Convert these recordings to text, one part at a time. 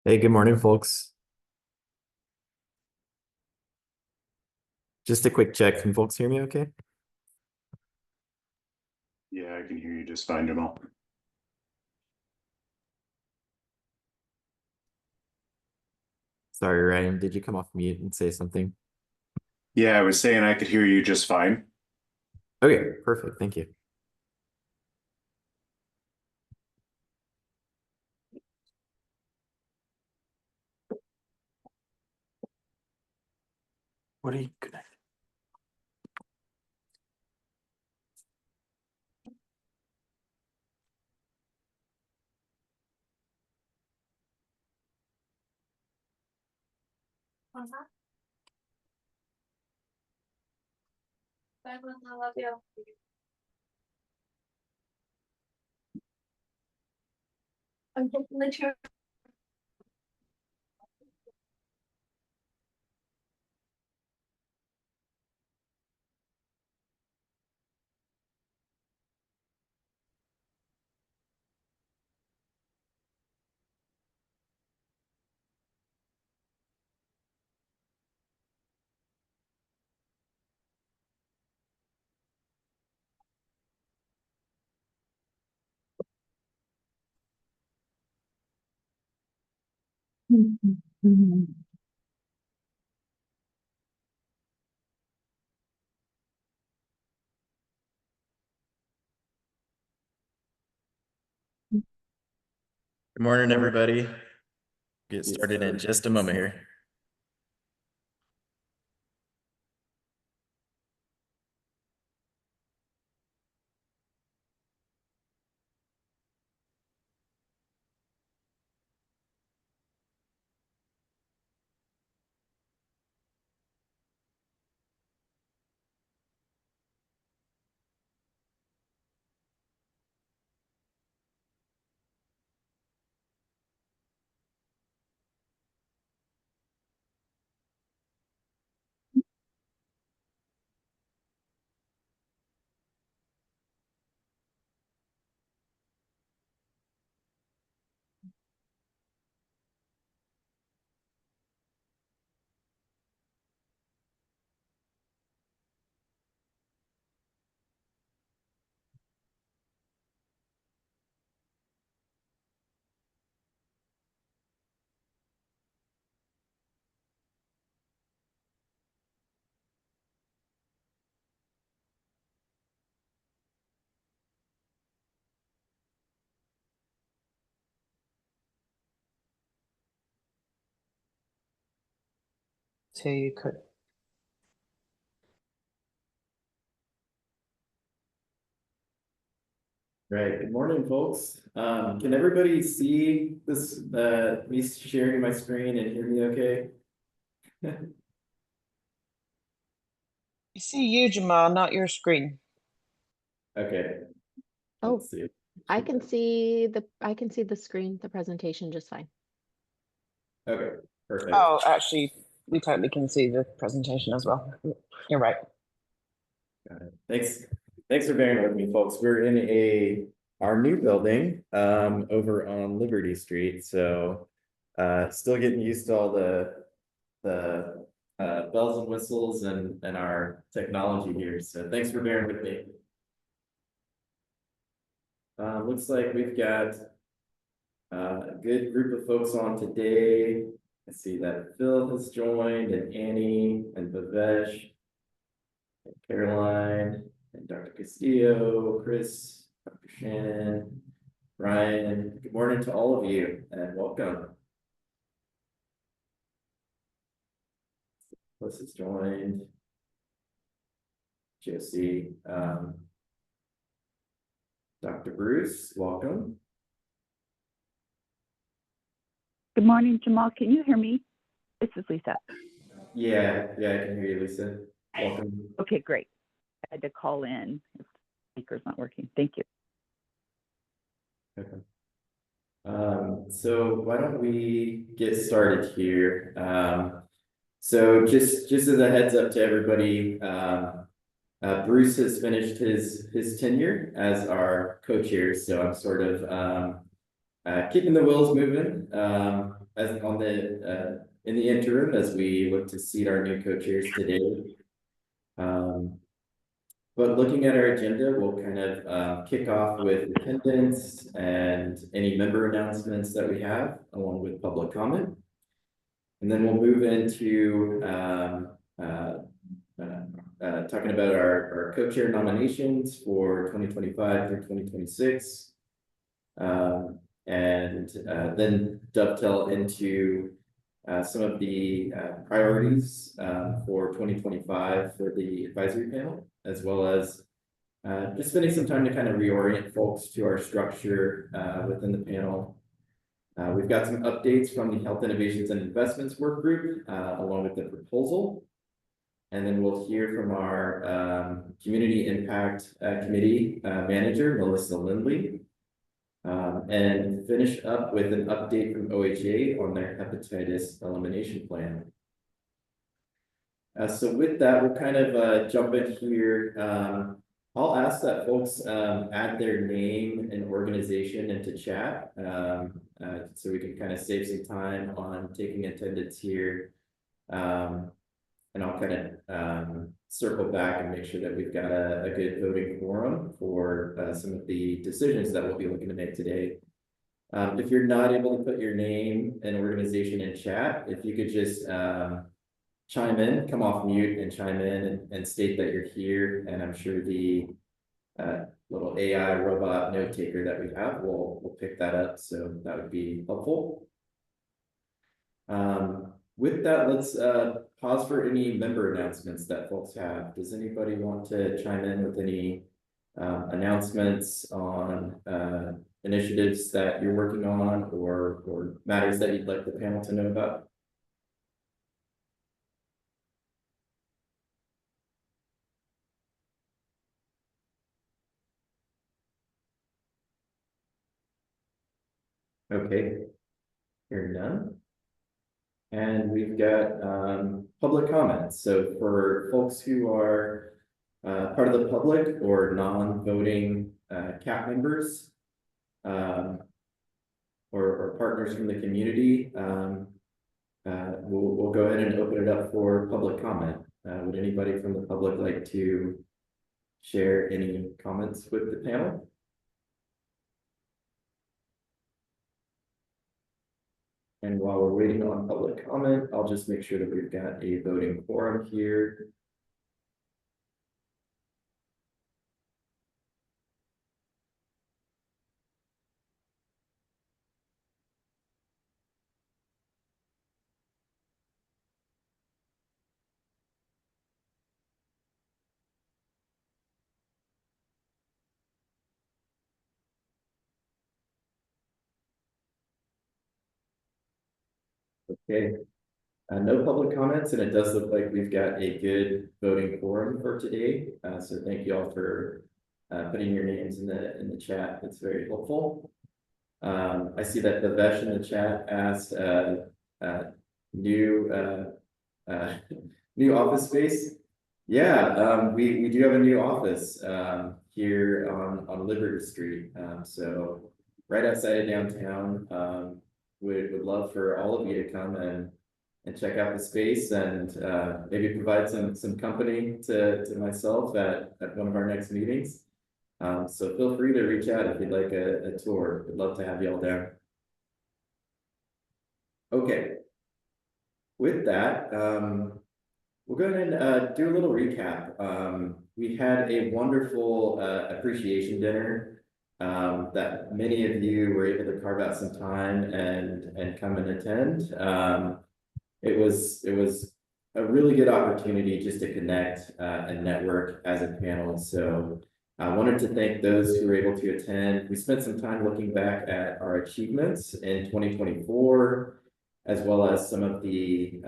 Hey, good morning, folks. Just a quick check. Can folks hear me okay? Yeah, I can hear you just fine, Jamal. Sorry, Ryan, did you come off mute and say something? Yeah, I was saying I could hear you just fine. Okay, perfect. Thank you. What are you connected? Good morning, everybody. Get started in just a moment here. So you could. Right. Good morning, folks. Can everybody see this, me sharing my screen and hear me okay? I see you, Jamal, not your screen. Okay, Oh, let's see. I can see the screen, the presentation just fine. Okay, perfect. Oh, actually, we totally can see the presentation as well. You're right. Got it. Thanks for bearing with me, folks. We're in our new building over on Liberty Street. So still getting used to all the bells and whistles and our technology here. So thanks for bearing with me. Looks like we've got a good group of folks on today. I see that Phil has joined, and Annie and Bavesh, and Caroline, and Dr. Castillo, Chris, Dr. Shannon, Ryan. Good morning to all of you and welcome. Liz has joined. Josie, Dr. Bruce, welcome. Good morning, Jamal. Can you hear me? This is Lisa. Yeah, I can hear you, Lisa. Welcome. Okay, great. I had to call in if the speaker's not working. Thank you. Okay. So why don't we get started here? So just as a heads up to everybody, Bruce has finished his tenure as our co-chair, so I'm sort of keeping the wheels moving, as on the, in the interim, as we look to seat our new co-chairs today. But looking at our agenda, we'll kind of kick off with attendance and any member announcements that we have, along with public comment. And then we'll move into talking about our co-chair nominations for 2025 through 2026. And then dovetail into some of the priorities for 2025 for the advisory panel, as well as just spending some time to kind of reorient folks to our structure within the panel. We've got some updates from the Health Innovations and Investments Work Group, along with the proposal. And then we'll hear from our Community Impact Committee Manager, Melissa Lindley. And finish up with an update from OHA on their hepatitis elimination plan. So with that, we'll kind of jump in here. I'll ask that folks add their name and organization into chat, so we can kind of save some time on taking attendance here. And I'll kind of circle back and make sure that we've got a good voting quorum for some of the decisions that we'll be looking to make today. If you're not able to put your name and organization in chat, if you could just chime in, come off mute and chime in and state that you're here, and I'm sure the little AI robot note taker that we have will pick that up, so that would be helpful. With that, let's pause for any member announcements that folks have. Does anybody want to chime in with any announcements on initiatives that you're working on, or matters that you'd like the panel to know about? Okay, hearing none. And we've got public comments. So for folks who are part of the public or non-voting CAP members, or partners from the community, we'll go ahead and open it up for public comment. Would anybody from the public like to share any comments with the panel? And while we're waiting on public comment, I'll just make sure that we've got a voting quorum here. Okay, no public comments, and it does look like we've got a good voting quorum for today. So thank you all for putting your names in the chat. It's very helpful. I see that Bavesh in the chat asked new office space. Yeah, we do have a new office here on Liberty Street. So right outside of downtown. Would love for all of you to come and check out the space and maybe provide some company to myself at one of our next meetings. So feel free to reach out if you'd like a tour. We'd love to have you all there. Okay. With that, we'll go ahead and do a little recap. We had a wonderful appreciation dinner that many of you were able to carve out some time and come and attend. It was a really good opportunity just to connect and network as a panel. So I wanted to thank those who were able to attend. We spent some time looking back at our achievements in 2024, as well as some of the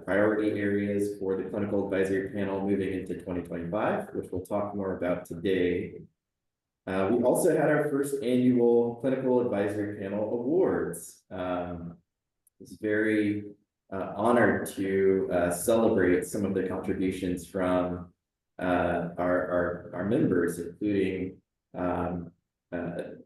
priority areas for the clinical advisory panel moving into 2025, which we'll talk more about today. We also had our first annual Clinical Advisory Panel Awards. It's very honored to celebrate some of the contributions from our members, including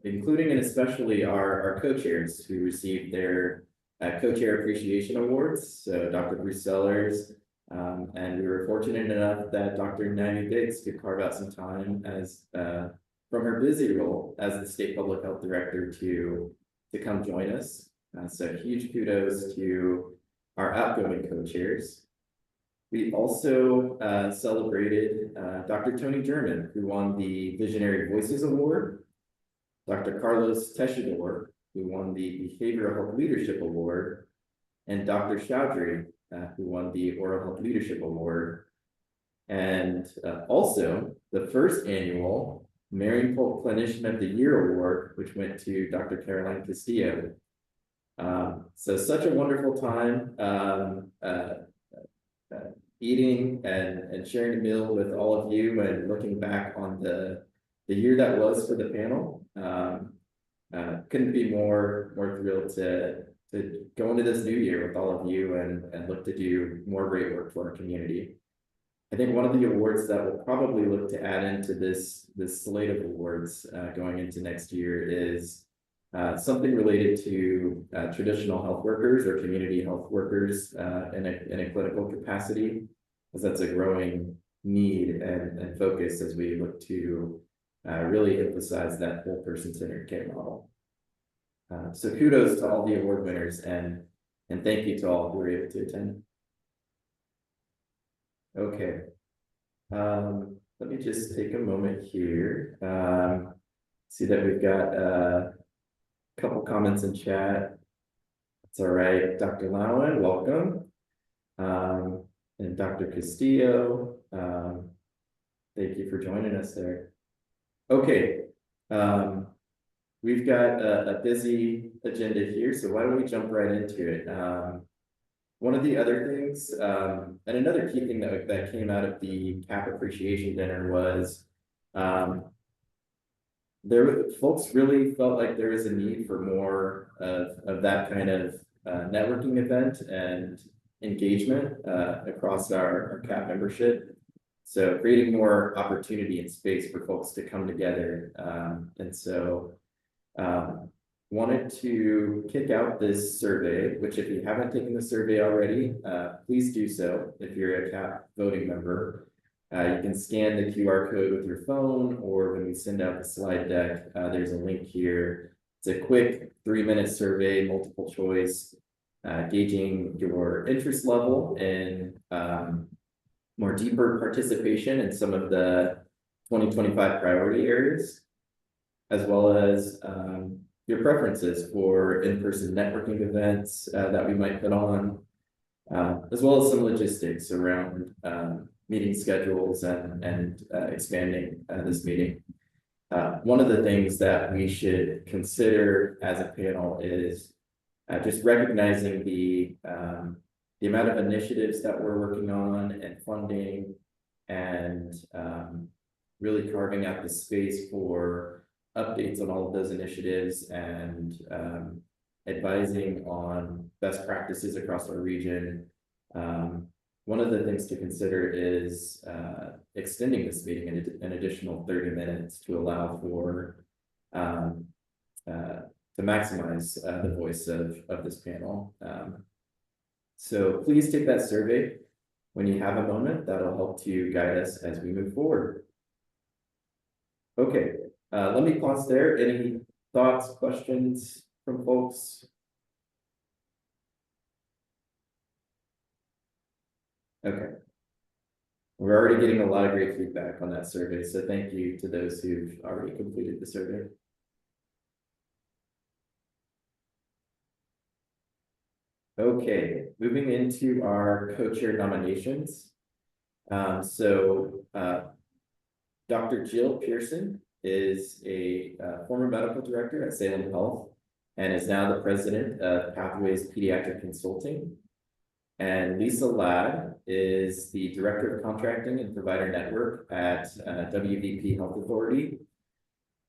including and especially our co-chairs who received their co-chair appreciation awards. So Dr. Bruce Sellers, and we were fortunate enough that Dr. Naomi Biggs could carve out some time as from her busy role as the state public health director to come join us. So huge kudos to our outgoing co-chairs. We also celebrated Dr. Tony German, who won the Visionary Voices Award, Dr. Carlos Tejedor, who won the Behavioral Health Leadership Award, and Dr. Chowdhury, who won the Oral Health Leadership Award, and also the first annual Marion Polk Clinician of the Year Award, which went to Dr. Caroline Castillo. So such a wonderful time eating and sharing a meal with all of you and looking back on the year that was for the panel. Couldn't be more thrilled to go into this new year with all of you and look to do more great work for our community. I think one of the awards that we'll probably look to add into this slate of awards going into next year is something related to traditional health workers or community health workers in a clinical capacity, because that's a growing need and focus as we look to really emphasize that whole person centered care model. So kudos to all the award winners and thank you to all who were able to attend. Okay. Let me just take a moment here. See that we've got a couple comments in chat. It's all right. Dr. Lowen, welcome. And Dr. Castillo, thank you for joining us there. Okay. We've got a busy agenda here, so why don't we jump right into it? One of the other things, and another key thing that came out of the CAP appreciation dinner was folks really felt like there was a need for more of that kind of networking event and engagement across our CAP membership. So creating more opportunity and space for folks to come together. And so wanted to kick out this survey, which if you haven't taken the survey already, please do so. If you're a CAP voting member, you can scan the QR code with your phone, or when we send out the slide deck, there's a link here. It's a quick 3-minute survey, multiple choice, gauging your interest level and more deeper participation in some of the 2025 priority areas, as well as your preferences for in-person networking events that we might put on, as well as some logistics around meeting schedules and expanding this meeting. One of the things that we should consider as a panel is just recognizing the amount of initiatives that we're working on and funding, and really carving out the space for updates on all of those initiatives and advising on best practices across our region. One of the things to consider is extending this meeting an additional 30 minutes to allow for to maximize the voice of this panel. So please take that survey when you have a moment. That'll help to guide us as we move forward. Okay, let me pause there. Any thoughts, questions from folks? Okay. We're already getting a lot of great feedback on that survey, so thank you to those who've already completed the survey. Okay, moving into our co-chair nominations. Dr. Jill Pearson is a former medical director at Salem Health and is now the president of Pathways Pediatric Consulting. And Lisa Ladd is the director of contracting and provider network at WVP Health Authority.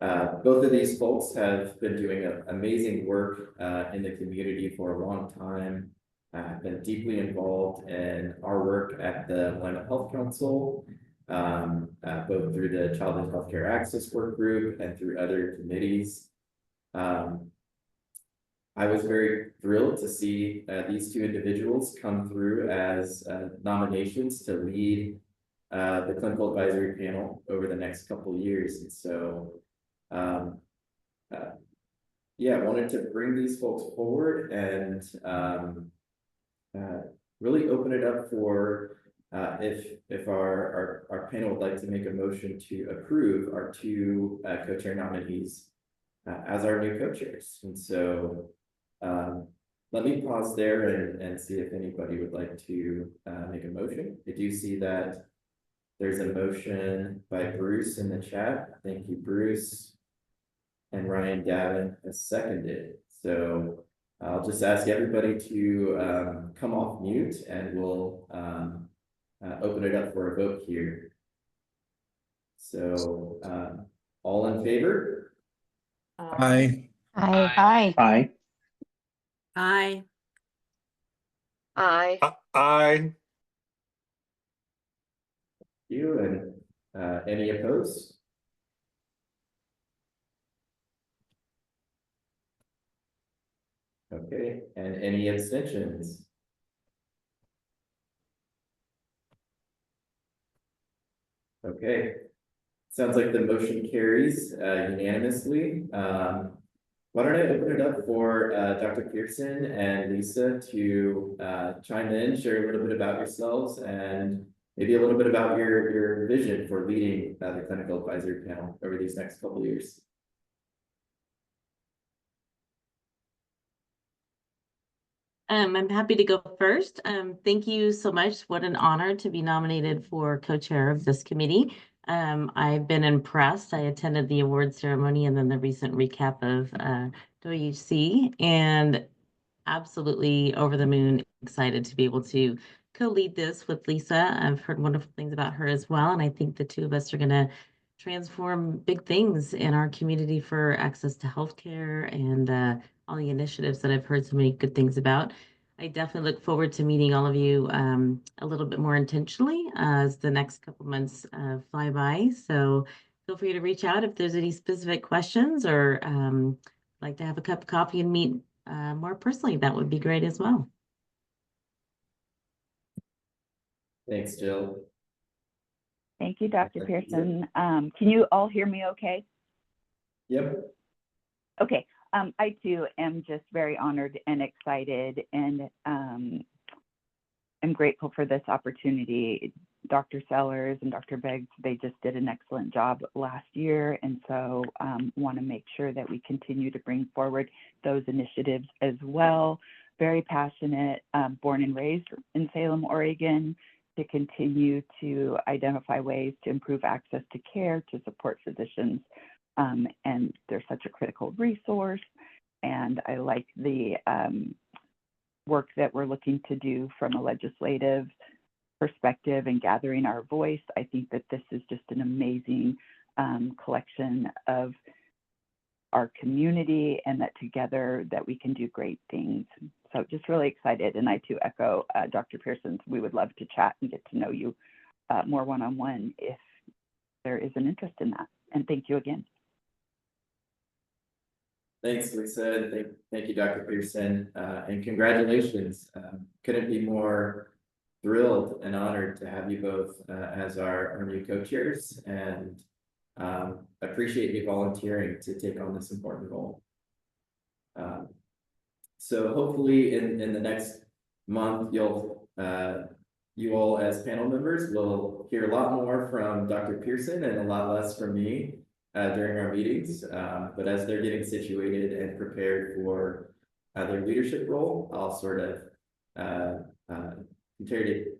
Both of these folks have been doing amazing work in the community for a long time, been deeply involved in our work at the Willamette Health Council, both through the Childhood Healthcare Access Work Group and through other committees. I was very thrilled to see these two individuals come through as nominations to lead the clinical advisory panel over the next couple of years. And so, yeah, I wanted to bring these folks forward and really open it up for if our panel would like to make a motion to approve our two co-chair nominees as our new co-chairs. And so let me pause there and see if anybody would like to make a motion. I do see that there's a motion by Bruce in the chat. Thank you, Bruce. And Ryan Gavin has seconded. So I'll just ask everybody to come off mute and we'll open it up for a vote here. So all in favor? Aye. Aye. Aye. Aye. Aye. Aye. You and any opposed? Okay, and any abstentions? Okay, sounds like the motion carries unanimously. Why don't I open it up for Dr. Pearson and Lisa to chime in, share a little bit about yourselves and maybe a little bit about your vision for leading the clinical advisory panel over these next couple of years. I'm happy to go first. Thank you so much. What an honor to be nominated for co-chair of this committee. I've been impressed. I attended the award ceremony and then the recent recap of WHC, and absolutely over the moon excited to be able to co-lead this with Lisa. I've heard wonderful things about her as well, and I think the two of us are going to transform big things in our community for access to healthcare and all the initiatives that I've heard so many good things about. I definitely look forward to meeting all of you a little bit more intentionally as the next couple months fly by. So feel free to reach out if there's any specific questions or like to have a cup of coffee and meet more personally. That would be great as well. Thanks, Jill. Thank you, Dr. Pearson. Can you all hear me okay? Yep. Okay. I too am just very honored and excited and I'm grateful for this opportunity. Dr. Sellers and Dr. Beggs, they just did an excellent job last year. And so want to make sure that we continue to bring forward those initiatives as well. Very passionate, born and raised in Salem, Oregon, to continue to identify ways to improve access to care, to support physicians. And they're such a critical resource. And I like the work that we're looking to do from a legislative perspective and gathering our voice. I think that this is just an amazing collection of our community and that together that we can do great things. So just really excited. And I too echo Dr. Pearson's. We would love to chat and get to know you more one-on-one if there is an interest in that. And thank you again. Thanks, Lisa. And thank you, Dr. Pearson, and congratulations. Couldn't be more thrilled and honored to have you both as our new co-chairs, and appreciate you volunteering to take on this important role. So hopefully in the next month, you all as panel members will hear a lot more from Dr. Pearson and a lot less from me during our meetings. But as they're getting situated and prepared for their leadership role, I'll sort of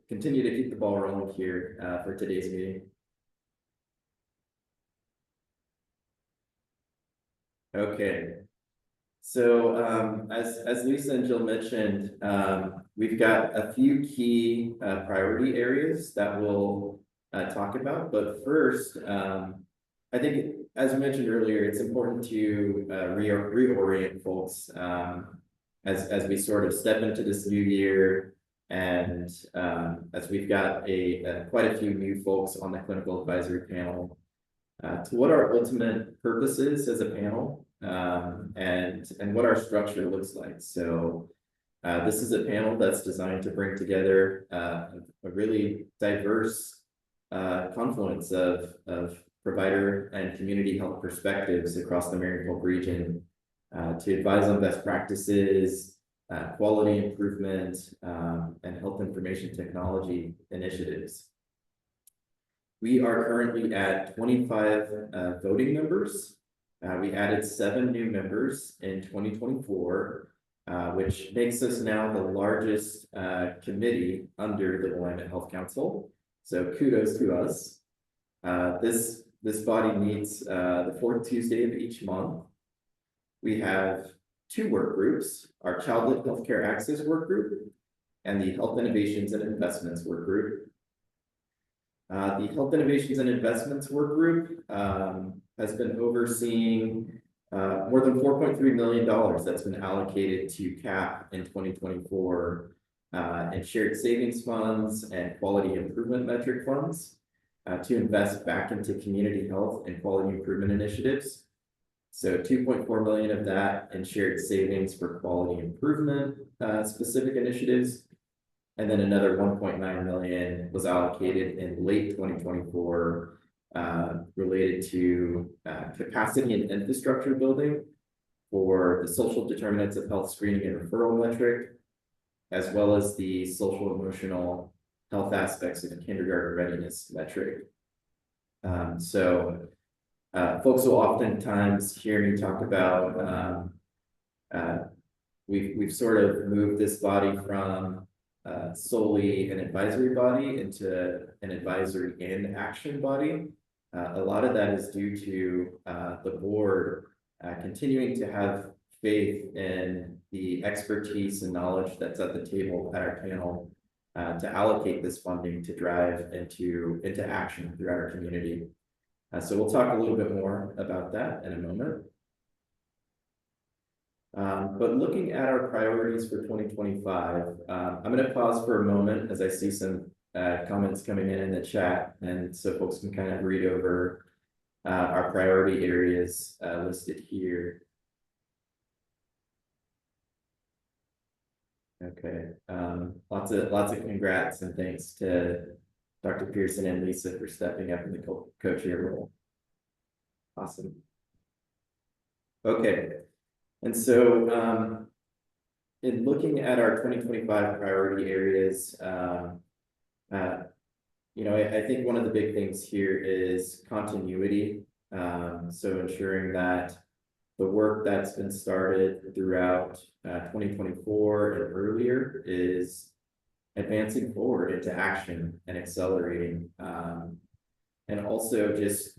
continue to keep the ball rolling here for today's meeting. Okay. So as Lisa and Jill mentioned, we've got a few key priority areas that we'll talk about. But first, I think, as we mentioned earlier, it's important to reorient folks as we sort of step into this new year And as we've got quite a few new folks on the clinical advisory panel, to what our ultimate purpose is as a panel, and what our structure looks like. So this is a panel that's designed to bring together a really diverse confluence of provider and community health perspectives across the Marion region to advise on best practices, quality improvement, and health information technology initiatives. We are currently at 25 voting members. We added 7 new members in 2024, which makes us now the largest committee under the Willamette Health Council. So kudos to us. This body meets the 4th Tuesday of each month. We have 2 work groups, our Childhood Healthcare Access Work Group and the Health Innovations and Investments Work Group. The Health Innovations and Investments Work Group has been overseeing more than $4.3 million that's been allocated to CAP in 2024 and shared savings funds and quality improvement metric funds to invest back into community health and quality improvement initiatives. So 2.4 million of that in shared savings for quality improvement specific initiatives. And then another 1.9 million was allocated in late 2024 related to capacity and infrastructure building for the social determinants of health screening and referral metric, as well as the social emotional health aspects of the kindergarten readiness metric. Folks will oftentimes hear me talk about we've sort of moved this body from solely an advisory body into an advisory and action body. A lot of that is due to the board continuing to have faith in the expertise and knowledge that's at the table at our panel to allocate this funding to drive into action throughout our community. So we'll talk a little bit more about that in a moment. But looking at our priorities for 2025, I'm going to pause for a moment as I see some comments coming in the chat, and so folks can kind of read over our priority areas listed here. Okay, lots of congrats and thanks to Dr. Pearson and Lisa for stepping up in the co-chair role. Awesome. Okay, and so in looking at our 2025 priority areas, you know, I think one of the big things here is continuity. So ensuring that the work that's been started throughout 2024 and earlier is advancing forward into action and accelerating, and also just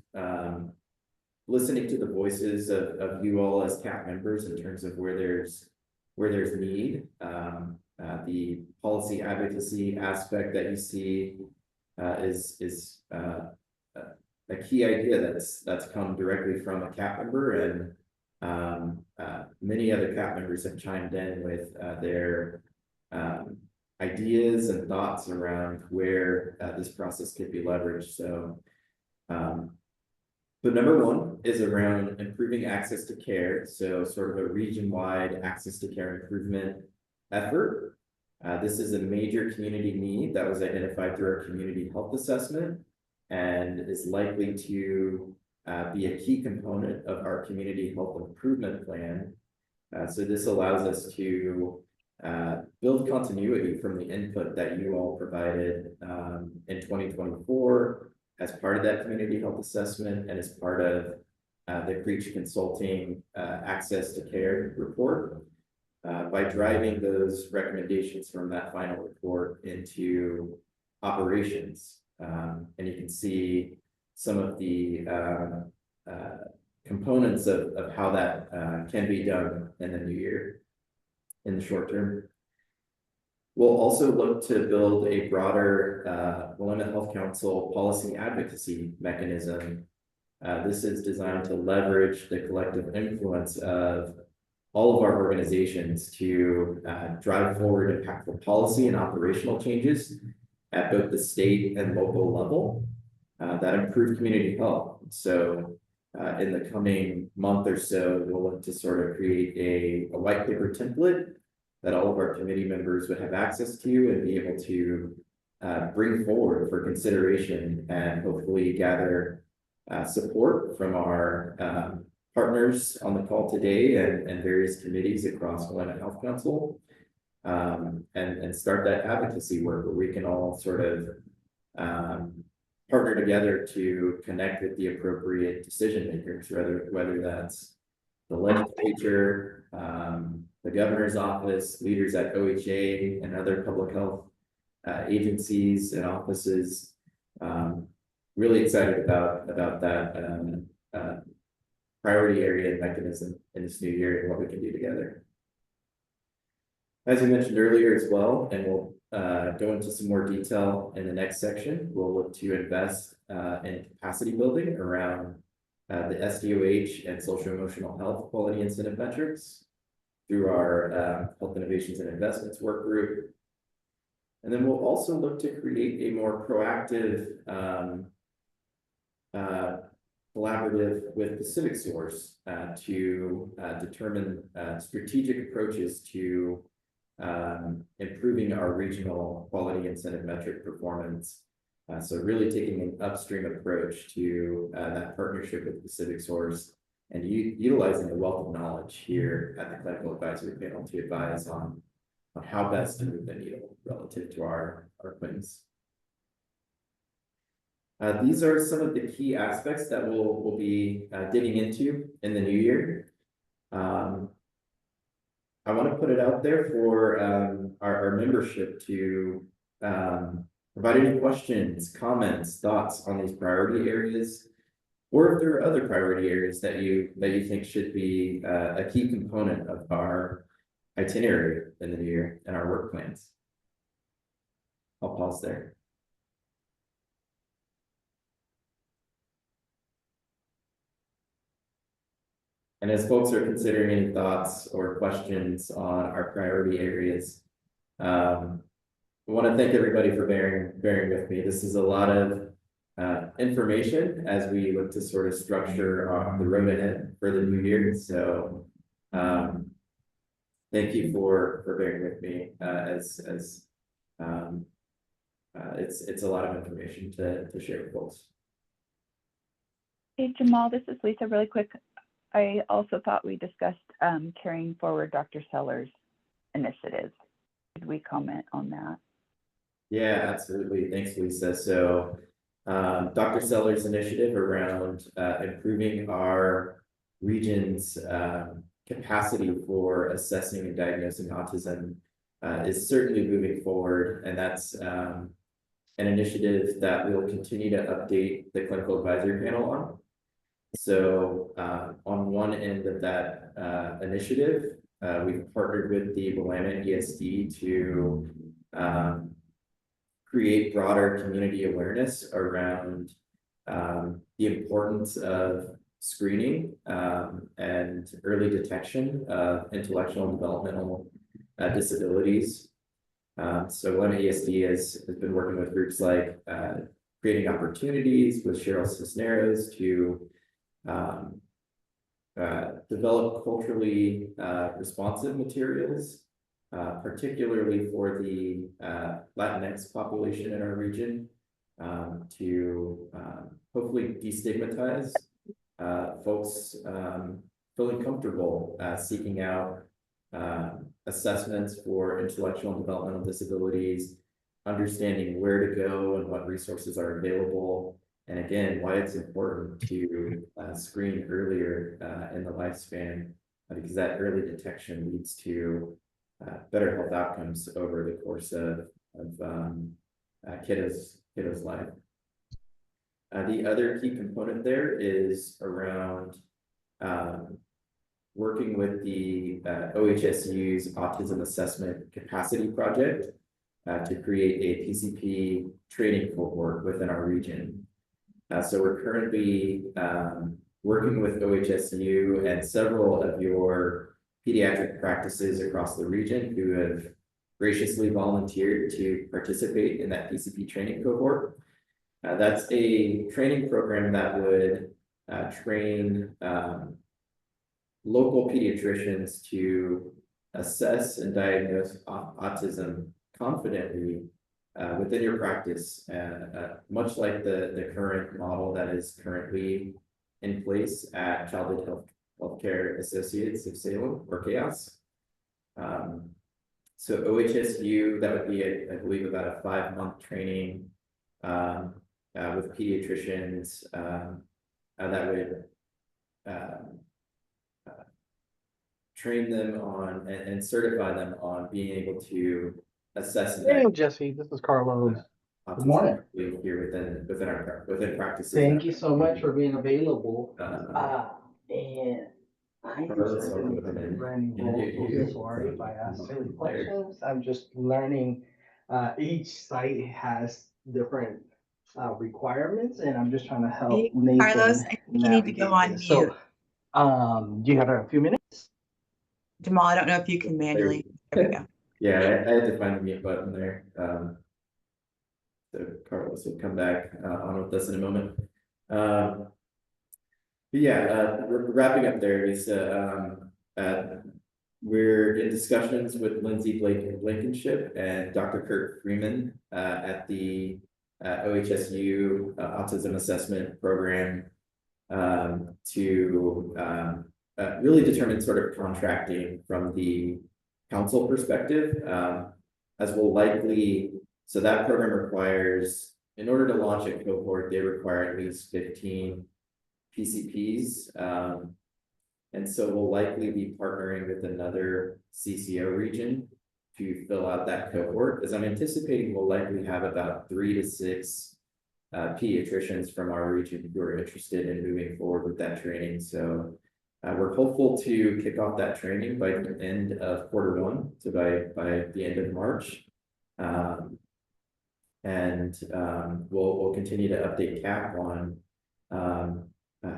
listening to the voices of you all as CAP members in terms of where there's need. The policy advocacy aspect that you see is a key idea that's come directly from a CAP member, and many other CAP members have chimed in with their ideas and thoughts around where this process could be leveraged. So the number one is around improving access to care. So sort of a region-wide access to care improvement effort. This is a major community need that was identified through our community health assessment and is likely to be a key component of our community health improvement plan. So this allows us to build continuity from the input that you all provided in 2024 as part of that community health assessment and as part of the Creech Consulting Access to Care report, by driving those recommendations from that final report into operations. And you can see some of the components of how that can be done in the new year in the short term. We'll also look to build a broader Willamette Health Council policy advocacy mechanism. This is designed to leverage the collective influence of all of our organizations to drive forward impactful policy and operational changes at both the state and local level that improve community health. So in the coming month or so, we'll look to sort of create a white paper template that all of our committee members would have access to and be able to bring forward for consideration and hopefully gather support from our partners on the call today and various committees across Helena Health Council, and start that advocacy work where we can all sort of partner together to connect with the appropriate decision makers, whether that's the legislature, the governor's office, leaders at OHA and other public health agencies and offices. Really excited about that priority area and mechanism in this new year and what we can do together. As we mentioned earlier as well, and we'll go into some more detail in the next section, we'll look to invest in capacity building around the SDOH and social emotional health quality incentive metrics through our health innovations and investments work group. And then we'll also look to create a more proactive collaborative with PacificSource to determine strategic approaches to improving our regional quality incentive metric performance. So really taking an upstream approach to that partnership with PacificSource and utilizing the wealth of knowledge here at the Clinical Advisory Panel to advise on how best to move the needle relative to our Quins. These are some of the key aspects that we'll be digging into in the new year. I want to put it out there for our membership to provide any questions, comments, thoughts on these priority areas, or if there are other priority areas that you think should be a key component of our itinerary in the new year and our work plans. I'll pause there. And as folks are considering any thoughts or questions on our priority areas, I want to thank everybody for bearing with me. This is a lot of information as we look to sort of structure the road ahead for the new year. So thank you for bearing with me as it's a lot of information to share with folks. Hey, Jamal, this is Lisa. Really quick. I also thought we discussed carrying forward Dr. Sellers' initiative. Did we comment on that? Yeah, absolutely. Thanks, Lisa. So Dr. Sellers' initiative around improving our region's capacity for assessing and diagnosing autism is certainly moving forward. And that's an initiative that we'll continue to update the Clinical Advisory Panel on. So on one end of that initiative, we've partnered with the Willamette ESD to create broader community awareness around the importance of screening and early detection of intellectual and developmental disabilities. So Willamette ESD has been working with groups like Creating Opportunities with Cheryl Cisneros to develop culturally responsive materials, particularly for the Latinx population in our region, to hopefully destigmatize folks feeling comfortable seeking out assessments for intellectual and developmental disabilities, understanding where to go and what resources are available. And again, why it's important to screen earlier in the lifespan, because that early detection leads to better health outcomes over the course of kiddos' life. The other key component there is around working with the OHSU's Autism Assessment Capacity Project to create a PCP training cohort within our region. So we're currently working with OHSU and several of your pediatric practices across the region who have graciously volunteered to participate in that PCP training cohort. That's a training program that would train local pediatricians to assess and diagnose autism confidently within your practice, much like the current model that is currently in place at Childhood Healthcare Associates of Salem, or CHAOS. So OHSU, that would be, I believe, about a 5-month training with pediatricians that would train them on and certify them on being able to assess and Hey, Jesse, this is Carlos. autism morning. here within practices. Thank you so much for being available. Uh, And I Carlos, just I'll go ahead and interview you. sorry if I ask silly questions. I'm just learning. Each site has different requirements, and I'm just trying to help Hey, Nathan. Carlos, I think you need to go navigate on this. mute. So, do you have a few minutes? Jamal, I don't know if you can manually. There we go. Yeah, I had to find the mute button there. So Carlos will come back on with us in a moment. But yeah, wrapping up there, Lisa. We're in discussions with Lindsay Blankenship and Dr. Kurt Freeman at the OHSU Autism Assessment Program to really determine sort of contracting from the council perspective, as will likely, so that program requires, in order to launch a cohort, they require at least 15 PCPs. And so we'll likely be partnering with another CCO region to fill out that cohort, as I'm anticipating we'll likely have about 3 to 6 pediatricians from our region who are interested in moving forward with that training. So we're hopeful to kick off that training by the end of Q1, so by the end of March. We'll continue to update CAP on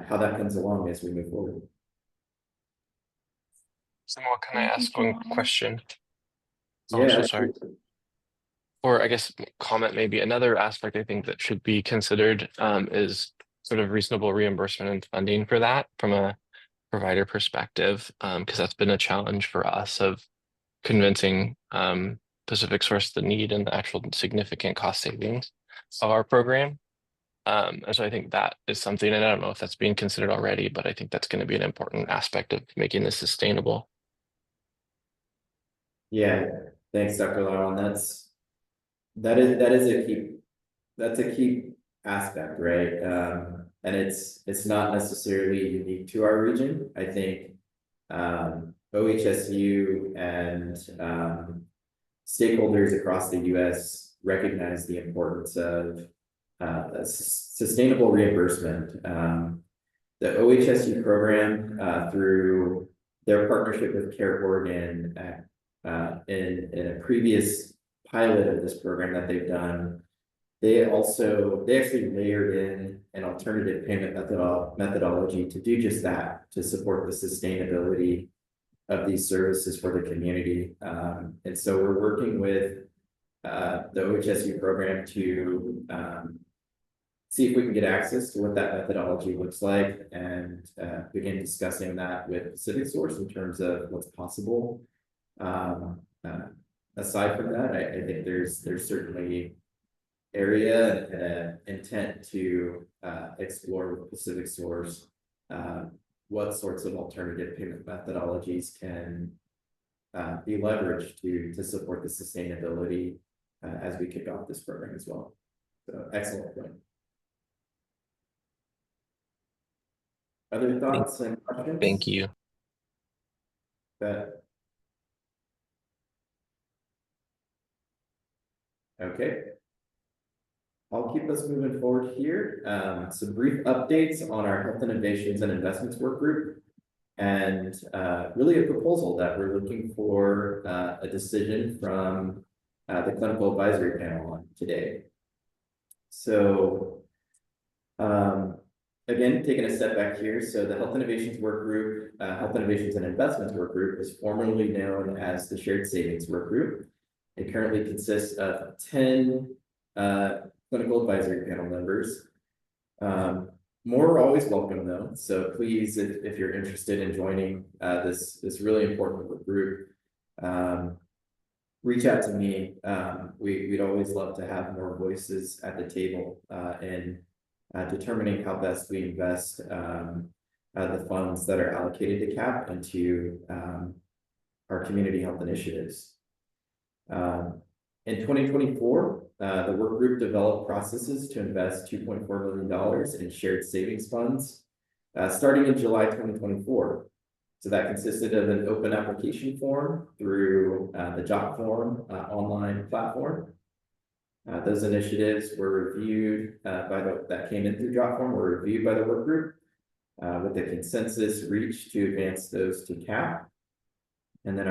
how that comes along as we move forward. Samuel, can I ask one question? Yeah, Oh, so sorry. Or I guess comment maybe another aspect I think that should be considered is sort of reasonable reimbursement and funding for that from a provider perspective, because that's been a challenge for us of convincing Pacific Source the need and the actual significant cost savings of our program. And so I think that is something, and I don't know if that's being considered already, but I think that's going to be an important aspect of making this sustainable. Yeah, thanks, Dr. Lyle. And that is a key aspect, right? And it's not necessarily unique to our region. I think OHSU and stakeholders across the US recognize the importance of sustainable reimbursement. The OHSU program, through their partnership with Care Oregon, in a previous pilot of this program that they've done, they actually layered in an alternative payment methodology to do just that, to support the sustainability of these services for the community. And so we're working with the OHSU program to see if we can get access to what that methodology looks like, and begin discussing that with Pacific Source in terms of what's possible. Aside from that, I think there's certainly area and an intent to explore with Pacific Source what sorts of alternative payment methodologies can be leveraged to support the sustainability as we kick off this program as well. So excellent point. Other thoughts and questions? Thank you. Okay. I'll keep us moving forward here. Some brief updates on our Health Innovations and Investments Work Group, and really a proposal that we're looking for a decision from the Clinical Advisory Panel on today. So again, taking a step back here, so the Health Innovations Work Group, Health Innovations and Investments Work Group is formerly known as the Shared Savings Work Group. It currently consists of 10 clinical advisory panel members. More are always welcome though, so please, if you're interested in joining this really important group, reach out to me. We'd always love to have more voices at the table in determining how best we invest the funds that are allocated to CAP into our community health initiatives. In 2024, the work group developed processes to invest $2.4 million in shared savings funds, starting in July 2024. So that consisted of an open application form through the JotForm online platform. Those initiatives were reviewed that came in through JotForm were reviewed by the work group with the consensus reached to advance those to CAP. And then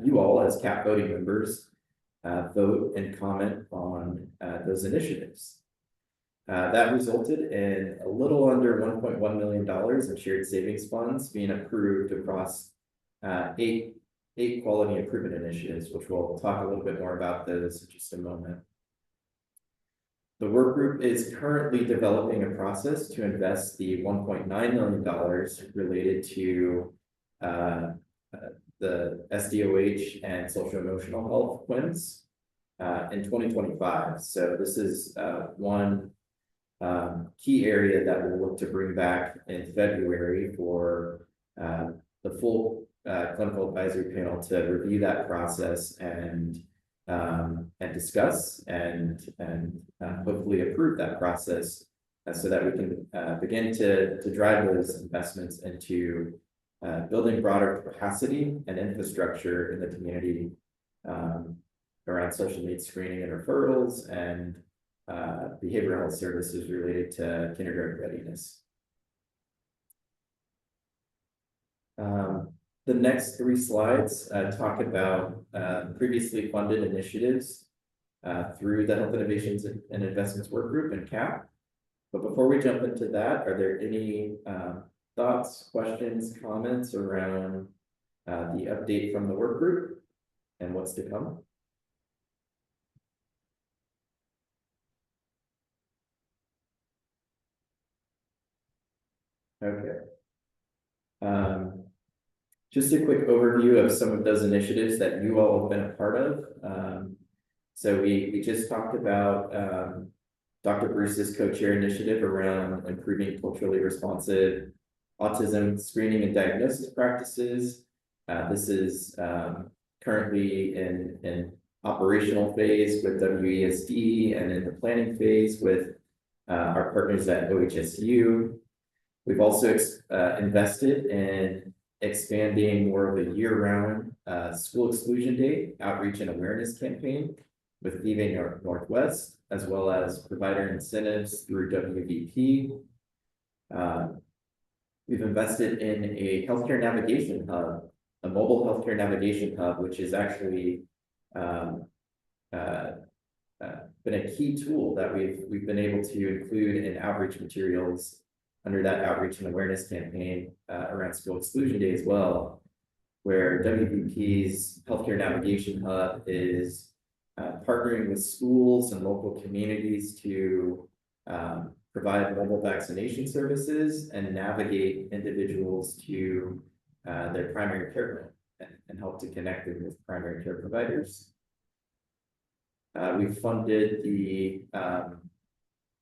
you all as CAP voting members vote and comment on those initiatives. That resulted in a little under $1.1 million in shared savings funds being approved across eight quality improvement initiatives, which we'll talk a little bit more about those in just a moment. The work group is currently developing a process to invest the $1.9 million related to the SDOH and social emotional health QIMs in 2025. So this is one key area that we'll look to bring back in February for the full clinical advisory panel to review that process and discuss and hopefully approve that process so that we can begin to drive those investments into building broader capacity and infrastructure in the community around social needs screening and referrals and behavioral health services related to kindergarten readiness. The next 3 slides talk about previously funded initiatives through the Health Innovations and Investments Work Group and CAP. But before we jump into that, are there any thoughts, questions, comments around the update from the work group and what's to come? Okay. Just a quick overview of some of those initiatives that you all have been a part of. So we just talked about Dr. Bruce's co-chair initiative around improving culturally responsive autism screening and diagnosis practices. This is currently in operational phase with WESD and in the planning phase with our partners at OHSU. We've also invested in expanding more of a year-round school exclusion day outreach and awareness campaign with VA Northwest, as well as provider incentives through WVP. We've invested in a healthcare navigation hub, a mobile healthcare navigation hub, which is actually been a key tool that we've been able to include in outreach materials under that outreach and awareness campaign around school exclusion day as well, where WVP's healthcare navigation hub is partnering with schools and local communities to provide mobile vaccination services and navigate individuals to their primary care and help to connect them with primary care providers. We've funded the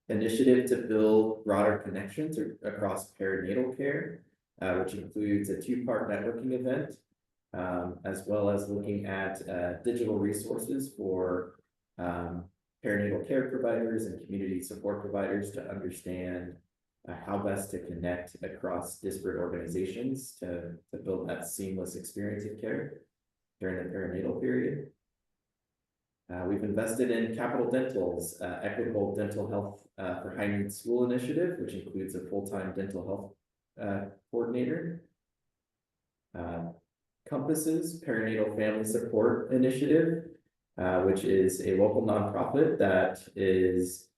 initiative to build broader connections across perinatal care, which includes a 2-part networking event, as well as looking at digital resources for perinatal care providers and community support providers to understand how best to connect across disparate organizations to build that seamless experience of care during the perinatal period. We've invested in Capital Dental's Equitable Dental Health for High Needs School initiative, which includes a full-time dental health coordinator. Compass's Perinatal Family Support Initiative, which is a local nonprofit that is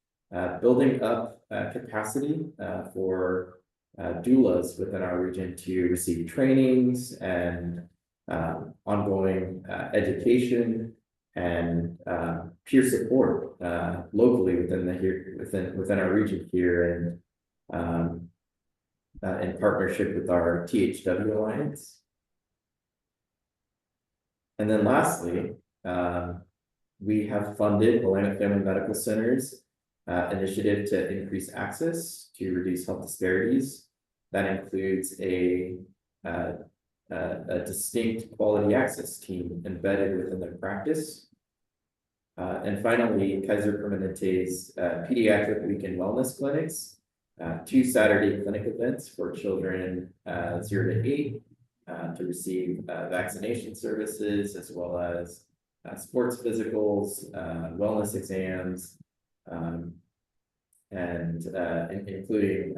building up capacity for doulas within our region to receive trainings and ongoing education and peer support locally within our region here, and in partnership with our THW Alliance. And then lastly, we have funded Willamette Family Medical Center's initiative to increase access to reduce health disparities. That includes a distinct quality access team embedded within their practice. And finally, Kaiser Permanente's pediatric weekend wellness clinics, 2 Saturday clinic events for children 0 to 8 to receive vaccination services, as well as sports physicals, wellness exams, and including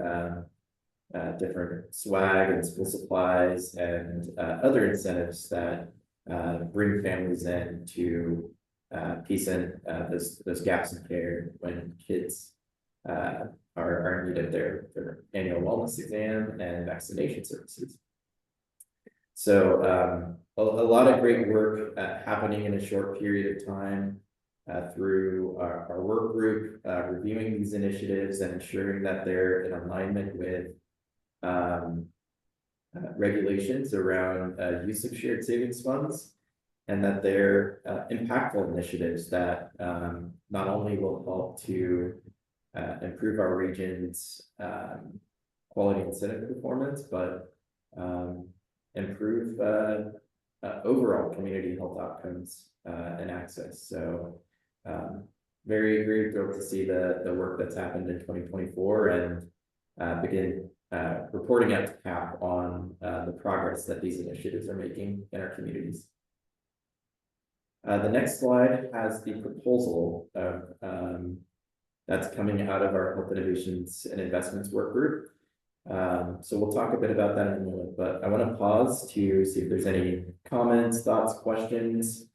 different swag and school supplies and other incentives that bring families in to piece in those gaps in care when kids are in need of their annual wellness exam and vaccination services. So a lot of great work happening in a short period of time through our work group, reviewing these initiatives and ensuring that they're in alignment with regulations around use of shared savings funds, and that they're impactful initiatives that not only will help to improve our region's quality incentive performance, but improve overall community health outcomes and access. So very thrilled to see the work that's happened in 2024 and begin reporting out to CAP on the progress that these initiatives are making in our communities. The next slide has the proposal of that's coming out of our Health Innovations and Investments work group. So we'll talk a bit about that in a moment, but I want to pause to see if there's any comments, thoughts, questions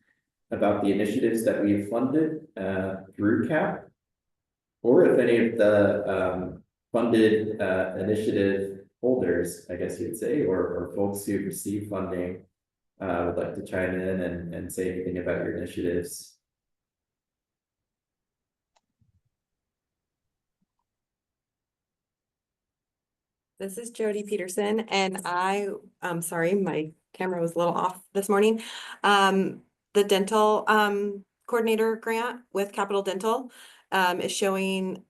about the initiatives that we've funded through CAP, or if any of the funded initiative holders, I guess you would say, or folks who receive funding would like to chime in and say anything about your initiatives. This is Jody Peterson, and I'm sorry, my camera was a little off this morning. The dental coordinator grant with Capital Dental is showing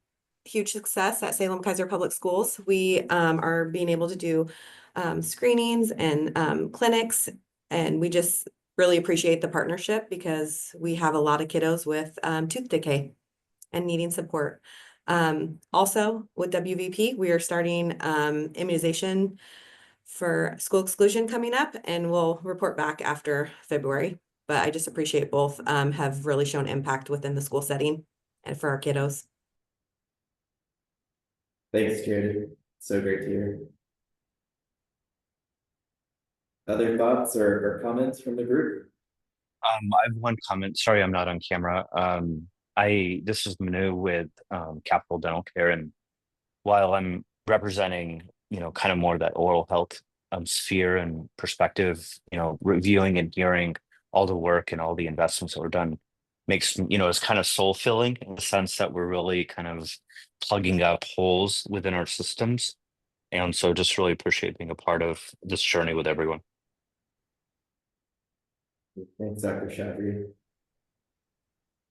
huge success at Salem Kaiser Public Schools. We are being able to do screenings and clinics, and we just really appreciate the partnership because we have a lot of kiddos with tooth decay and needing support. Also with WVP, we are starting immunization for school exclusion coming up, and we'll report back after February. But I just appreciate both have really shown impact within the school setting and for our kiddos. Thanks, Jody. So great to hear. Other thoughts or comments from the group? I have one comment. Sorry, I'm not on camera. This is Manu with Capital Dental Care, and while I'm representing, kind of more that oral health sphere and perspective, reviewing and hearing all the work and all the investments that were done makes, it's kind of soul filling in the sense that we're really kind of plugging up holes within our systems. And so just really appreciate being a part of this journey with everyone. Thanks, Dr. Shabri.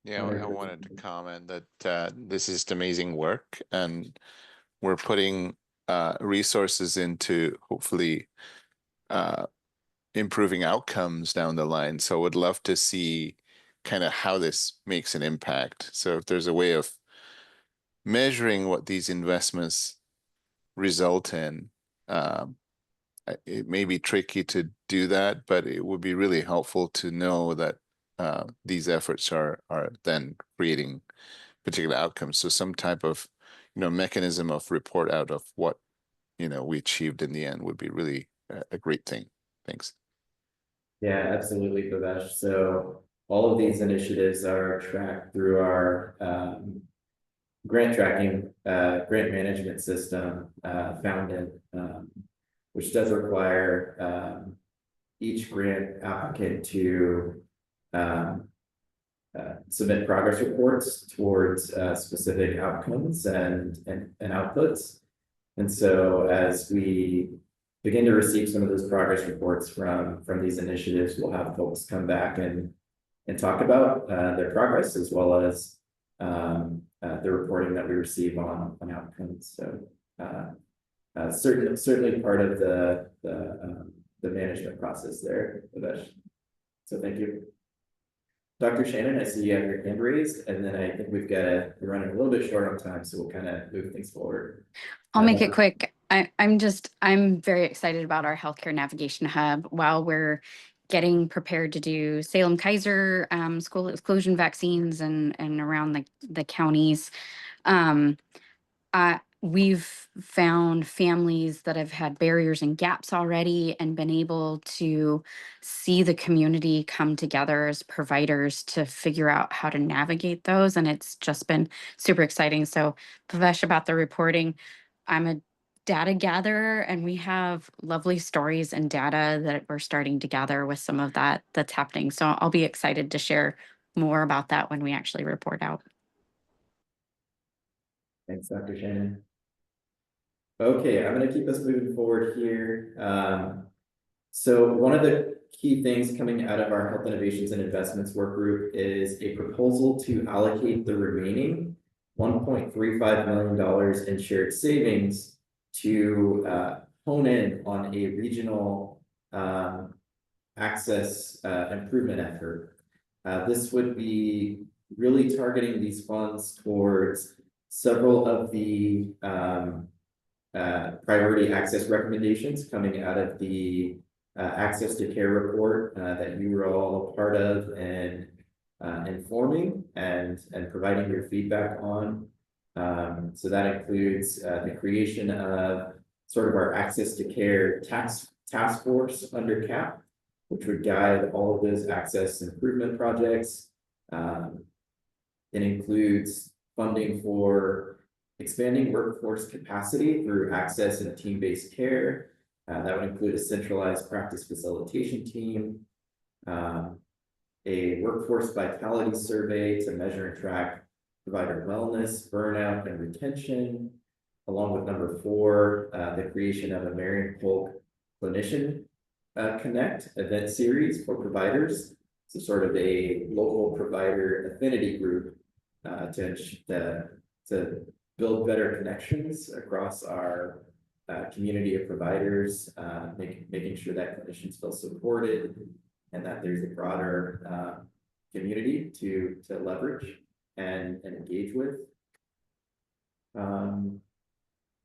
Yeah, I wanted to comment that this is amazing work, and we're putting resources into hopefully improving outcomes down the line. So I would love to see kind of how this makes an impact. So if there's a way of measuring what these investments result in, it may be tricky to do that, but it would be really helpful to know that these efforts are then creating particular outcomes. So some type of mechanism of report out of what we achieved in the end would be really a great thing. Thanks. Yeah, absolutely, Bhavesh. So all of these initiatives are tracked through our grant tracking, grant management system, Foundant, which does require, each grant applicant to, submit progress reports towards, specific outcomes and outputs. And so as we begin to receive some of those progress reports from these initiatives, we'll have folks come back and talk about, their progress, as well as, the reporting that we receive on outcomes. So, certainly part of the management process there, Bhavesh. So thank you. Dr. Shannon, I see you have your hand raised, and then I think we're running a little bit short on time, so we'll kind of move things forward. I'll make it quick. I'm very excited about our healthcare navigation hub. While we're getting prepared to do Salem Kaiser school exclusion vaccines and around the counties, we've found families that have had barriers and gaps already and been able to see the community come together as providers to figure out how to navigate those. And it's just been super exciting. So Bhavesh, about the reporting, I'm a data gatherer, and we have lovely stories and data that we're starting to gather with some of that that's happening. So I'll be excited to share more about that when we actually report out. Thanks, Dr. Shannon. Okay, I'm going to keep us moving forward here. So one of the key things coming out of our Health Innovations and Investments work group is a proposal to allocate the remaining $1.35 million in shared savings to hone in on a regional access improvement effort. This would be really targeting these funds towards several of the priority access recommendations coming out of the access to care report that you were all a part of and informing and providing your feedback on. So that includes the creation of sort of our access to care task force under CAP, which would guide all of those access improvement projects. It includes funding for expanding workforce capacity through access and team-based care. That would include a centralized practice facilitation team, a workforce vitality survey to measure and track provider wellness, burnout, and retention, along with number 4, the creation of a Marion Polk Clinician Connect event series for providers. So sort of a local provider affinity group to build better connections across our community of providers, making sure that clinicians feel supported and that there's a broader community to leverage and engage with.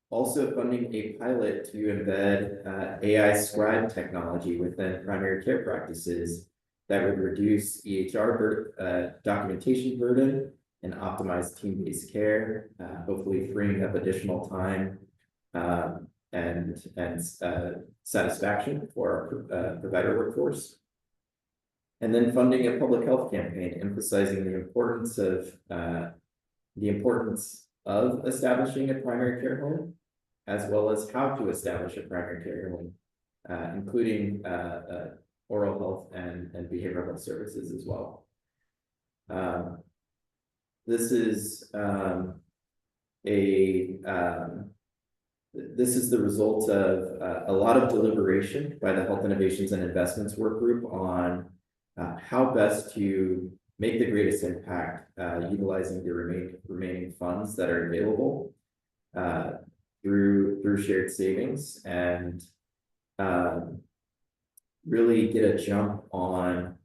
Also funding a pilot to embed AI scribe technology within primary care practices that would reduce EHR documentation burden and optimize team-based care, hopefully freeing up additional time and satisfaction for our provider workforce. And then funding a public health campaign emphasizing the importance of establishing a primary care home, as well as how to establish a primary care home, including oral health and behavioral health services as well. This is the result of a lot of deliberation by the Health Innovations and Investments work group on how best to make the greatest impact utilizing the remaining funds that are available through shared savings, and really get a jump on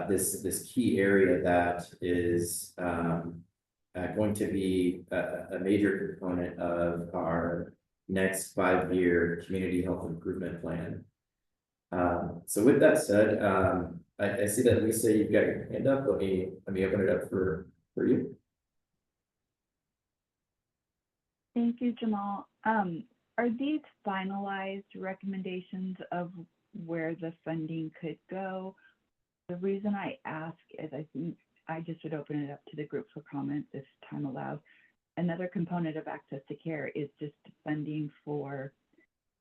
this key area that is going to be a major component of our next 5-year community health improvement plan. So with that said, I see that Lisa, you've got your hand up. Let me open it up for you. Thank you, Jamal. Are these finalized recommendations of where the funding could go? The reason I ask is I think I just would open it up to the group for comments if time allows. another component of access to care is just funding for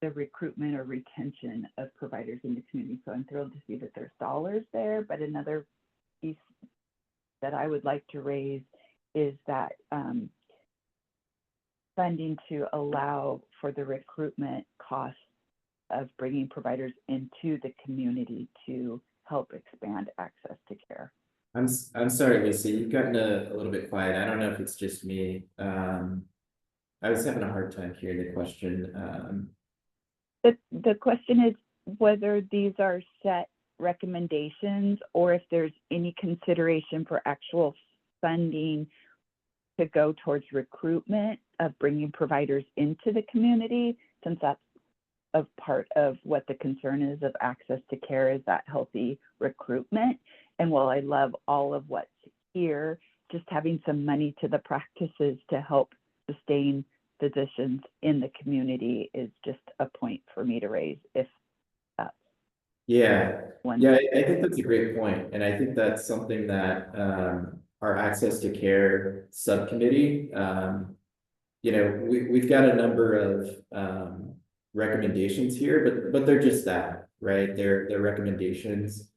the recruitment or retention of providers in the community. So I'm thrilled to see that there's dollars there, but another piece that I would like to raise is that funding to allow for the recruitment costs of bringing providers into the community to help expand access to care. I'm sorry, Lisa, you've gotten a little bit quiet. I don't know if it's just me. I was having a hard time hearing the question. The question is whether these are set recommendations or if there's any consideration for actual funding to go towards recruitment of bringing providers into the community, since that's a part of what the concern is of access to care, is that healthy recruitment. And while I love all of what's here, just having some money to the practices to help sustain physicians in the community is just a point for me to raise, if that's one. Yeah, I think that's a great point. And I think that's something that our access to care subcommittee, we've got a number of recommendations here, but they're just that, right? They're recommendations.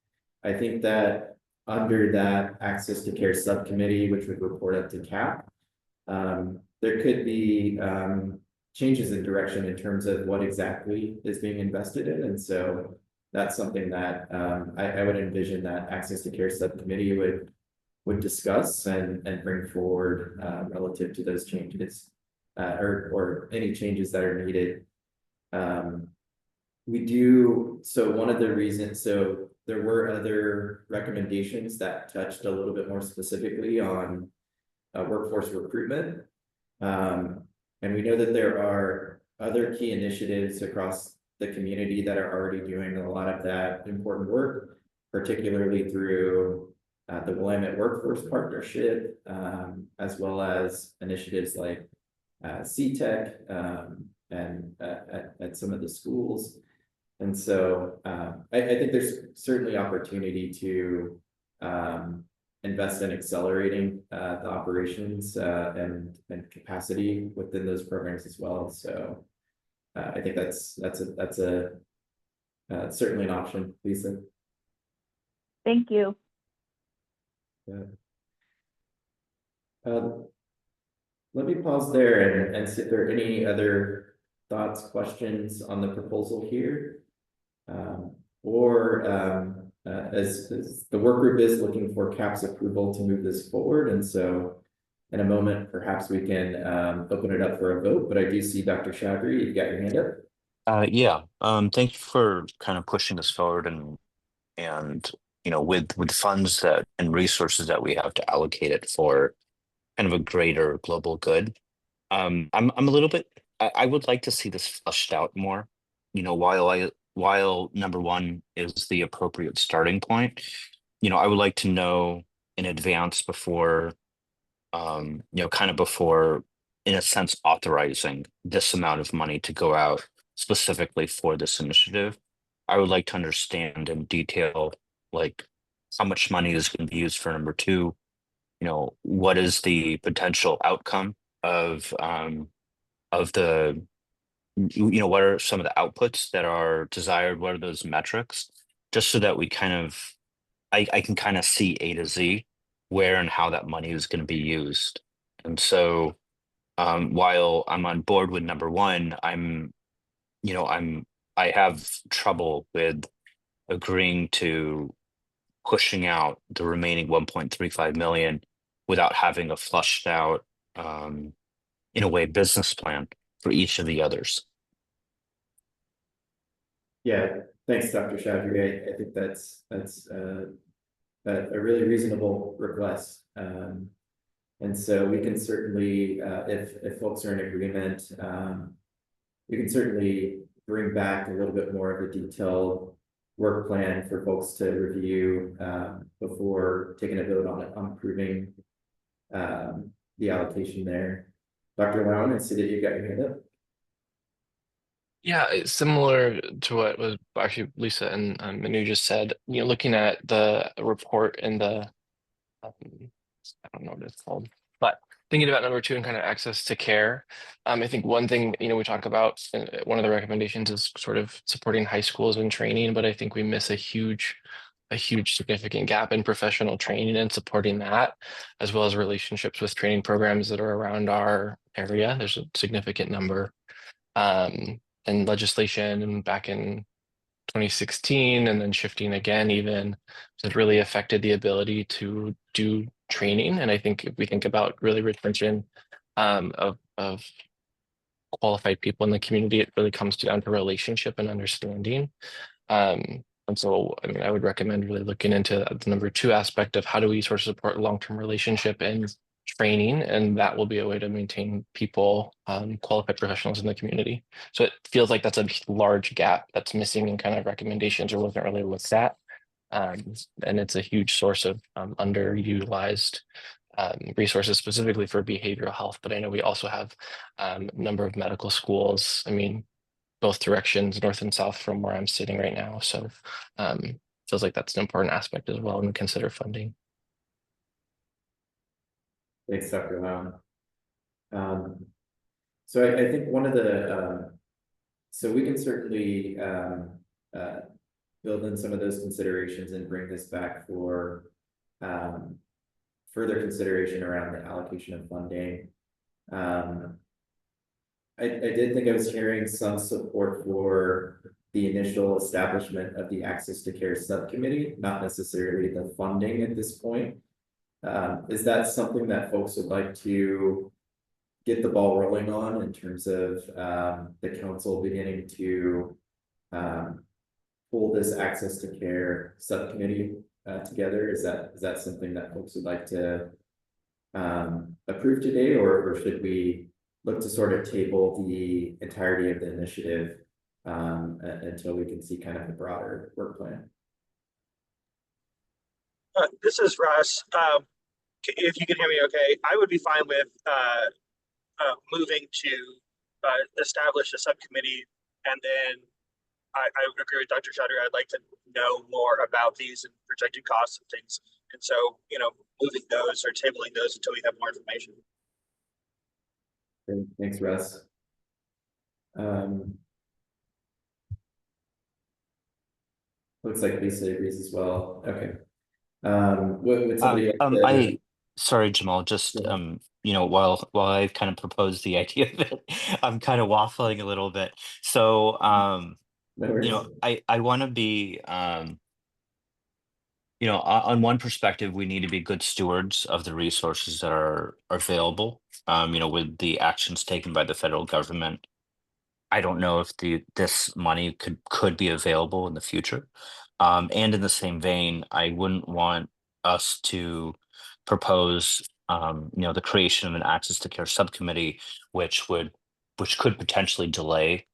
I think that under that access to care subcommittee, which would report up to CAP, there could be changes in direction in terms of what exactly is being invested in. And so that's something that I would envision that access to care subcommittee would discuss and bring forward relative to those changes or any changes that are needed. So one of the reasons, so there were other recommendations that touched a little bit more specifically on workforce recruitment. And we know that there are other key initiatives across the community that are already doing a lot of that important work, particularly through the Willamette Workforce Partnership, as well as initiatives like CTEC and at some of the schools. And so I think there's certainly opportunity to invest in accelerating the operations and capacity within those programs as well. So I think that's certainly an option, Lisa. Thank you. Yeah. Let me pause there and see if there are any other thoughts, questions on the proposal here. As the work group is looking for CAP's approval to move this forward. And so in a moment, perhaps we can open it up for a vote, but I do see Dr. Chowdhury, you've got your hand up. Thank you for kind of pushing this forward and with funds that and resources that we have to allocate it for kind of a greater global good. I'm a little bit, I would like to see this fleshed out more, while number one is the appropriate starting point. I would like to know in advance before, before, in a sense, authorizing this amount of money to go out specifically for this initiative. I would like to understand in detail, like how much money is going to be used for number two. What is the potential outcome of the, what are some of the outputs that are desired? What are those metrics? Just so that we I can kind of see A to Z where and how that money is going to be used. And so while I'm on board with number one, I have trouble with agreeing to pushing out the remaining 1.35 million without having a flushed out, in a way, business plan for each of the others. Yeah, thanks, Dr. Chowdhury. I think that's a really reasonable request. And so we can certainly, if folks are in agreement, we can certainly bring back a little bit more of a detailed work plan for folks to review before taking a vote on approving the allocation there. Dr. Lown, I see that you got your hand up. Yeah, it's similar to what was actually Lisa and Manu just said. Looking at the report in the I don't know what it's called, but thinking about number 2 and kind of access to care, I think one thing, we talk about, one of the recommendations is sort of supporting high schools and training, but I think we miss a huge significant gap in professional training and supporting that, as well as relationships with training programs that are around our area. There's a significant number, and legislation and back in 2016 and then shifting again even has really affected the ability to do training. And I think if we think about really retention of qualified people in the community, it really comes down to relationship and understanding. And so, I mean, I would recommend really looking into the number 2 aspect of how do we sort of support long-term relationship and training, and that will be a way to maintain people, qualified professionals in the community. So it feels like that's a large gap that's missing in kind of recommendations or wasn't really looked at. And it's a huge source of underutilized resources specifically for behavioral health. But I know we also have a number of medical schools. I mean, both directions, north and south from where I'm sitting right now. So feels like that's an important aspect as well, and consider funding. Thanks, Dr. Lau. So I think one of the, so we can certainly build in some of those considerations and bring this back for further consideration around the allocation of funding. I did think I was hearing some support for the initial establishment of the Access to Care Subcommittee, not necessarily the funding at this point. Is that something that folks would like to get the ball rolling on in terms of the council beginning to pull this Access to Care Subcommittee together? Is that something that folks would like to approve today, or should we look to sort of table the entirety of the initiative until we can see kind of a broader work plan? This is Russ. If you can hear me okay, I would be fine with moving to establish a subcommittee, and then I would agree with Dr. Shutter. I'd like to know more about these and projected costs and things. And so, moving those or tabling those until we have more information. Great. Thanks, Russ. Looks like Lisa agrees as well. Okay. Would somebody like to... Sorry, Jamal, just while I've kind of proposed the idea of it, I'm kind of waffling a little bit. So I want to be on one perspective, we need to be good stewards of the resources that are available. With the actions taken by the federal government, I don't know if this money could be available in the future. And in the same vein, I wouldn't want us to propose the creation of an Access to Care Subcommittee, which could potentially delay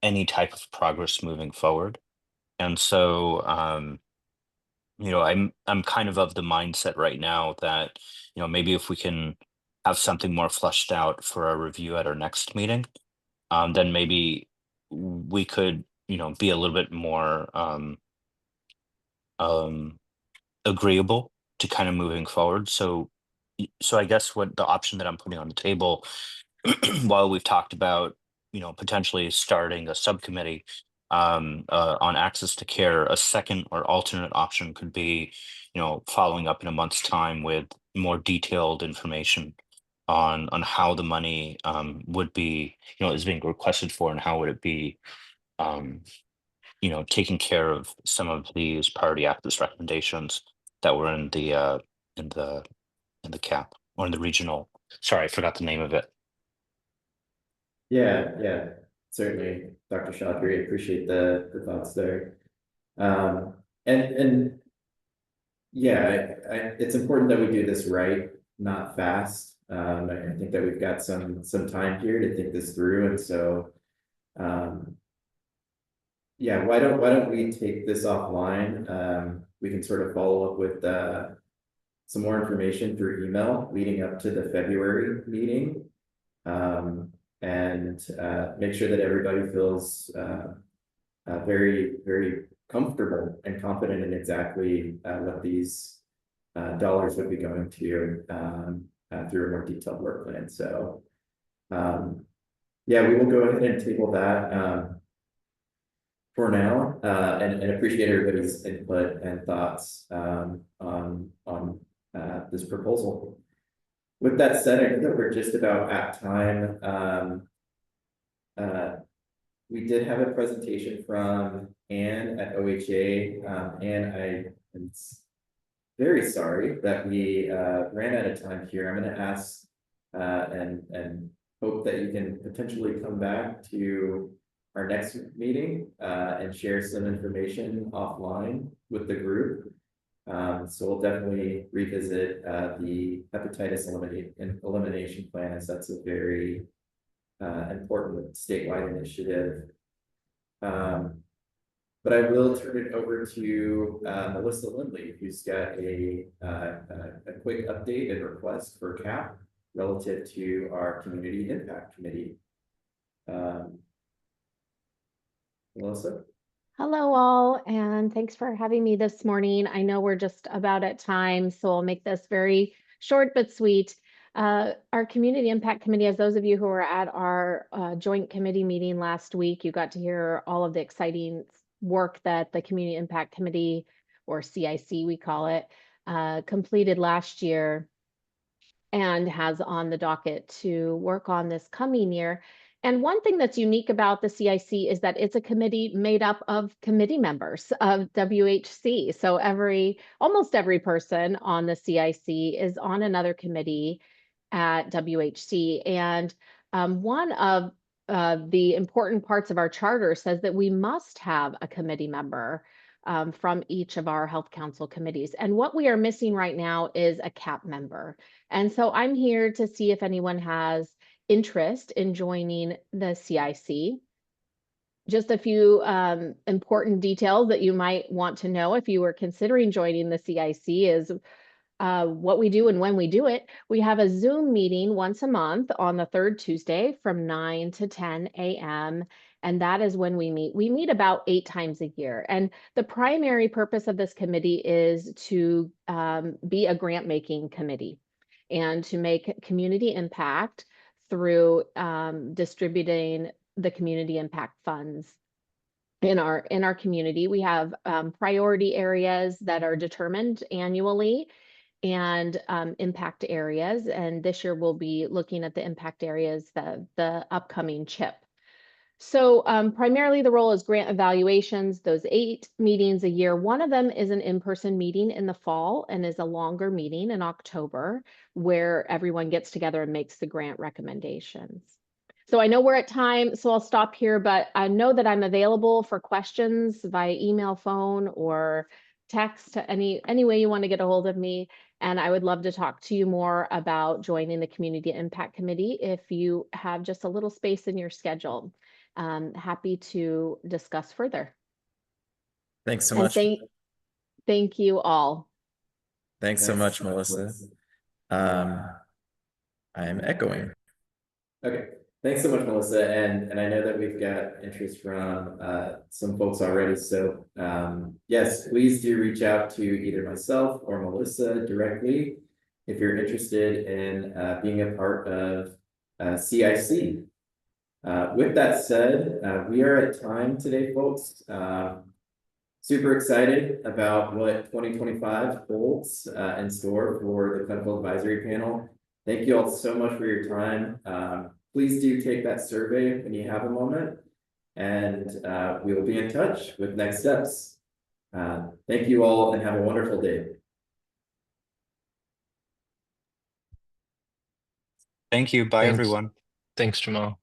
any type of progress moving forward. And so I'm kind of the mindset right now that maybe if we can have something more fleshed out for our review at our next meeting, then maybe we could be a little bit more agreeable to kind of moving forward. So I guess what the option that I'm putting on the table, while we've talked about potentially starting a subcommittee on access to care, a second or alternate option could be following up in a month's time with more detailed information on how the money would be is being requested for, and how would it be taking care of some of these priority access recommendations that were in the CAP, or in the regional. Sorry, I forgot the name of it. Yeah, certainly, Dr. Chaudhry, I appreciate the thoughts there. And yeah, it's important that we do this right, not fast. I think that we've got some time here to think this through, and so yeah, why don't we take this offline? We can sort of follow up with some more information through email leading up to the February meeting, and make sure that everybody feels very, very comfortable and confident in exactly what these dollars would be going to. through a more detailed work plan. So, yeah, we will go ahead and table that for now, and appreciate everybody's input and thoughts on this proposal. With that said, I think that we're just about at time. We did have a presentation from Anne at OHA, and I am very sorry that we ran out of time here. I'm going to ask and hope that you can potentially come back to our next meeting and share some information offline with the group. So we'll definitely revisit the hepatitis elimination plan, as that's a very important statewide initiative. But I will turn it over to Melissa Lindley, who's got a quick update and request for CAP relative to our Community Impact Committee. Melissa? Hello all, and thanks for having me this morning. I know we're just about at time, so I'll make this very short but sweet. Our Community Impact Committee, as those of you who were at our joint committee meeting last week, you got to hear all of the exciting work that the Community Impact Committee, or CIC we call it, completed last year and has on the docket to work on this coming year. And one thing that's unique about the CIC is that it's a committee made up of committee members of WHC. So almost every person on the CIC is on another committee at WHC. And one of the important parts of our charter says that we must have a committee member from each of our Health Council committees. And what we are missing right now is a CAP member. And so I'm here to see if anyone has interest in joining the CIC. Just a few important details that you might want to know if you were considering joining the CIC is what we do and when we do it. We have a Zoom meeting once a month on the third Tuesday from 9 to 10 a.m. And that is when we meet. We meet about 8 times a year. And the primary purpose of this committee is to be a grant making committee and to make community impact through distributing the community impact funds in our community. We have priority areas that are determined annually and impact areas. And this year we'll be looking at the impact areas, the upcoming CHIP. So primarily the role is grant evaluations, those 8 meetings a year. One of them is an in-person meeting in the fall and is a longer meeting in October where everyone gets together and makes the grant recommendations. So I know we're at time, so I'll stop here, but I know that I'm available for questions via email, phone, or text, any way you want to get a hold of me. And I would love to talk to you more about joining the Community Impact Committee if you have just a little space in your schedule. Happy to discuss further. Thanks so And much. Thank you all. Thanks so much, Melissa. I am echoing. Okay, thanks so much, Melissa. And I know that we've got interest from some folks already. So yes, please do reach out to either myself or Melissa directly if you're interested in being a part of CIC. With that said, we are at time today, folks. Super excited about what 2025 holds in store for the Clinical Advisory Panel. Thank you all so much for your time. Please do take that survey when you have a moment, and we will be in touch with next steps. Thank you all and have a wonderful day. Thank you. Bye, everyone. Thanks, Jamal.